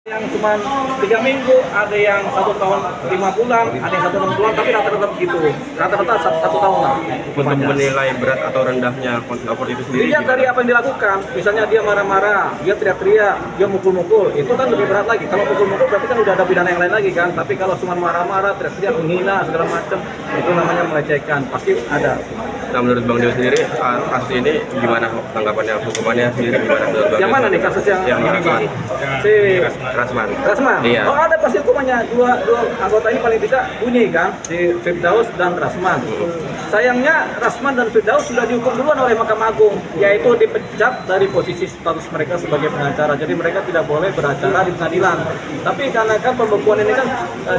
Yang cuma 3 minggu, ada yang 1 tahun 5 bulan, ada yang 1 tahun 6 bulan, tapi rata-rata begitu. Rata-rata 1 tahun lah. Untuk menilai berat atau rendahnya konten lapor itu sendiri. Dilihat dari apa yang dilakukan. Misalnya dia marah-marah, dia teriak-teriak, dia mukul-mukul, itu kan lebih berat lagi. Kalau mukul-mukul berarti kan udah ada pidana yang lain lagi kan. Tapi kalau cuma marah-marah, teriak-teriak, menghina segala macam, itu namanya melecehkan. Pasti ada. Nah, menurut Bang Dio sendiri, kasus ini gimana tanggapannya, hukumannya sendiri gimana? Yang mana nih kasus yang Rasman? Si Rasman. Rasman? Iya. Oh, ada pasti hukumannya. Dua anggota ini paling tidak bunyi kan, si Firdaus dan Rasman. Sayangnya Rasman dan Firdaus sudah dihukum duluan oleh Mahkamah Agung, yaitu dipecat dari posisi status mereka sebagai pengacara. Jadi mereka tidak boleh beracara di pengadilan. Tapi karena kan pembekuan ini kan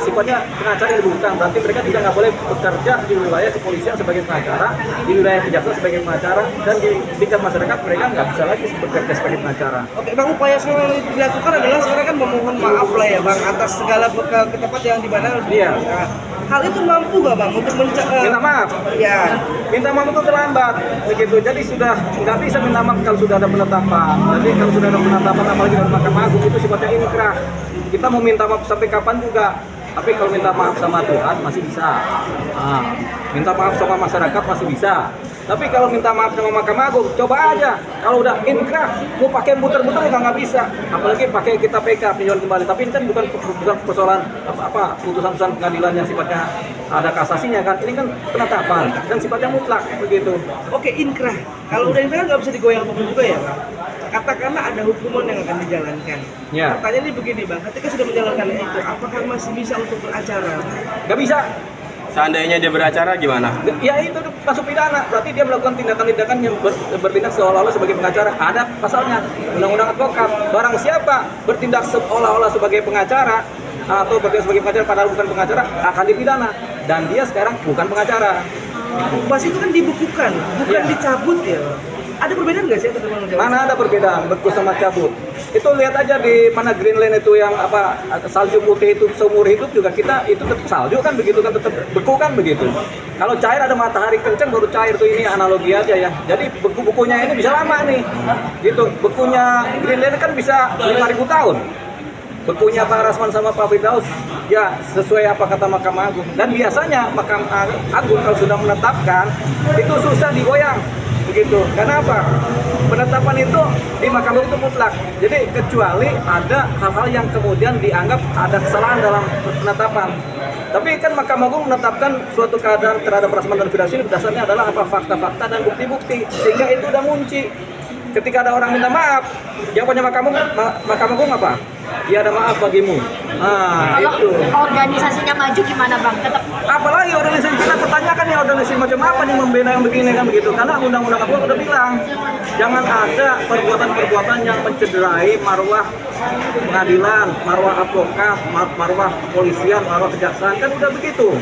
sifatnya pengacara yang bukan, berarti mereka juga nggak boleh bekerja di wilayah kepolisian sebagai pengacara, di wilayah kejaksaan sebagai pengacara, dan di tingkat masyarakat mereka nggak bisa lagi bekerja sebagai pengacara. Oke Bang, upaya yang dilakukan adalah sekarang kan memohon maaf lah ya Bang atas segala tempat yang di mana. Iya. Hal itu mampu nggak Bang untuk minta maaf? Ya. Minta maaf itu terlambat, begitu. Jadi sudah nggak bisa minta maaf kalau sudah ada penetapan. Jadi kalau sudah ada penetapan, apalagi dari Mahkamah Agung, itu sifatnya inkrah. Kita mau minta maaf sampai kapan juga. Tapi kalau minta maaf sama Tuhan masih bisa. Minta maaf sama masyarakat masih bisa. Tapi kalau minta maaf sama Mahkamah Agung, coba aja. Kalau udah inkrah, mau pakai muter-muter juga nggak bisa. Apalagi pakai kita PK, peninjauan kembali. Tapi ini kan bukan persoalan putusan-putusan pengadilan yang sifatnya ada kasasinya kan. Ini kan penetapan dan sifatnya mutlak begitu. Oke, inkrah. Kalau udah inkrah nggak bisa digoyang juga ya Bang. Katakanlah ada hukuman yang akan dijalankan. Ya. Pertanyaannya begini Bang, ketika sudah menjalankan itu, apakah masih bisa untuk beracara? Nggak bisa. Seandainya dia beracara gimana? Ya itu masuk pidana, berarti dia melakukan tindakan-tindakan yang bertindak seolah-olah sebagai pengacara. Ada pasalnya, Undang-Undang Advokat. Barang siapa bertindak seolah-olah sebagai pengacara atau bertindak sebagai pengacara padahal bukan pengacara akan dipidana. Dan dia sekarang bukan pengacara. Pas itu kan dibukukan, bukan Ya. dicabut ya. Ada perbedaan nggak sih antara Mana ada perbedaan beku sama cabut? Itu lihat aja di mana Greenland itu yang apa salju putih itu seumur hidup juga kita itu tetap salju kan begitu kan tetap beku kan begitu. Kalau cair ada matahari kencang baru cair tuh, ini analogi aja ya. Jadi beku-bukunya ini bisa lama nih. Gitu. Bekunya Greenland kan bisa 5.000 tahun. Bekunya Pak Rasman sama Pak Firdaus ya sesuai apa kata Mahkamah Agung. Dan biasanya Mahkamah Agung kalau sudah menetapkan itu susah digoyang. Begitu. Karena apa? Penetapan itu di Mahkamah itu mutlak. Jadi kecuali ada hal-hal yang kemudian dianggap ada kesalahan dalam penetapan. Tapi kan Mahkamah Agung menetapkan suatu keadaan terhadap Rasman dan Firdaus ini berdasarnya adalah apa fakta-fakta dan bukti-bukti, sehingga itu udah ngunci. Ketika ada orang minta maaf, jawabannya Mahkamah Agung apa? Ya ada maaf bagimu. Kalau Itu. organisasinya maju gimana Bang? Tetap Apalagi organisasi kita pertanyakan ya organisasi macam apa nih membela yang begini kan begitu. Karena Undang-Undang Advokat udah bilang jangan ada perbuatan-perbuatan yang mencederai marwah pengadilan, marwah advokat, marwah kepolisian, marwah kejaksaan, kan udah begitu.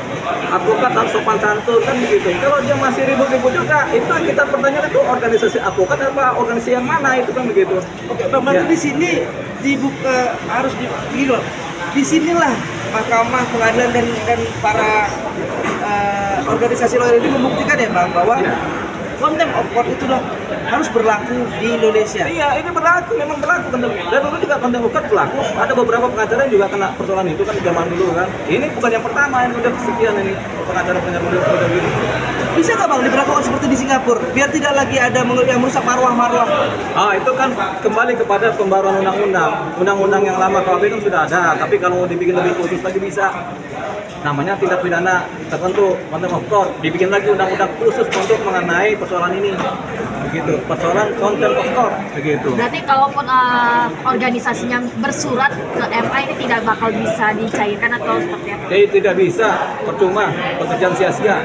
Advokat harus sopan santun kan begitu. Kalau dia masih ribut-ribut juga, itu kita pertanyaan itu organisasi advokat apa organisasi yang mana itu kan begitu. Oke, Bang, berarti di sini dibuka harus disinilah mahkamah, pengadilan dan para organisasi lawyer ini membuktikan ya Bang bahwa contempt of court itu harus berlaku di Indonesia. Iya, ini berlaku, memang berlaku. Dan dulu juga contempt of court berlaku. Ada beberapa pengacara yang juga kena persoalan itu kan zaman dulu kan. Ini bukan yang pertama yang udah sekian ini pengacara-pengacara udah gini. Bisa nggak Bang diberlakukan seperti di Singapura biar tidak lagi ada yang merusak marwah-marwah? Itu kan kembali kepada pembaruan undang-undang. Undang-undang yang lama KUHP kan sudah ada, tapi kalau mau dibikin lebih khusus lagi bisa. Namanya tindak pidana tertentu, contempt of court. Dibikin lagi undang-undang khusus untuk mengenai persoalan ini. Begitu, persoalan contempt of court, begitu. berarti kalaupun organisasinya bersurat ke MA ini tidak bakal bisa dicairkan atau seperti apa? Jadi tidak bisa, percuma, pekerjaan sia-sia.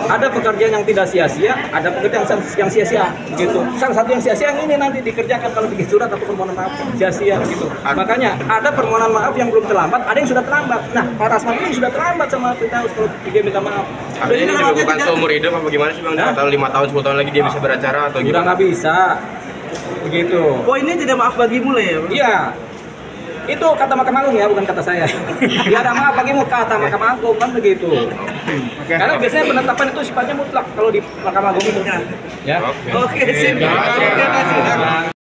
Ada pekerjaan yang tidak sia-sia, ada pekerjaan yang sia-sia, gitu. Salah satu yang sia-sia yang ini nanti dikerjakan kalau bikin surat atau permohonan maaf sia-sia, gitu. Makanya ada permohonan maaf yang belum terlambat, ada yang sudah terlambat. Nah, Pak Rasman ini sudah terlambat sama Firdaus kalau dia minta maaf. Artinya ini juga bukan seumur hidup apa gimana sih Bang? Atau 5 tahun 10 tahun lagi dia bisa beracara atau Udah gimana? nggak bisa, begitu. Poinnya tidak maaf bagimu lah ya Bang? Iya. Itu kata Mahkamah Agung ya, bukan kata saya. Ya ada maaf bagimu kata Mahkamah Agung kan begitu. Karena biasanya penetapan itu sifatnya mutlak kalau di Mahkamah Agung itu. Ya. Oke, sip. Terima kasih.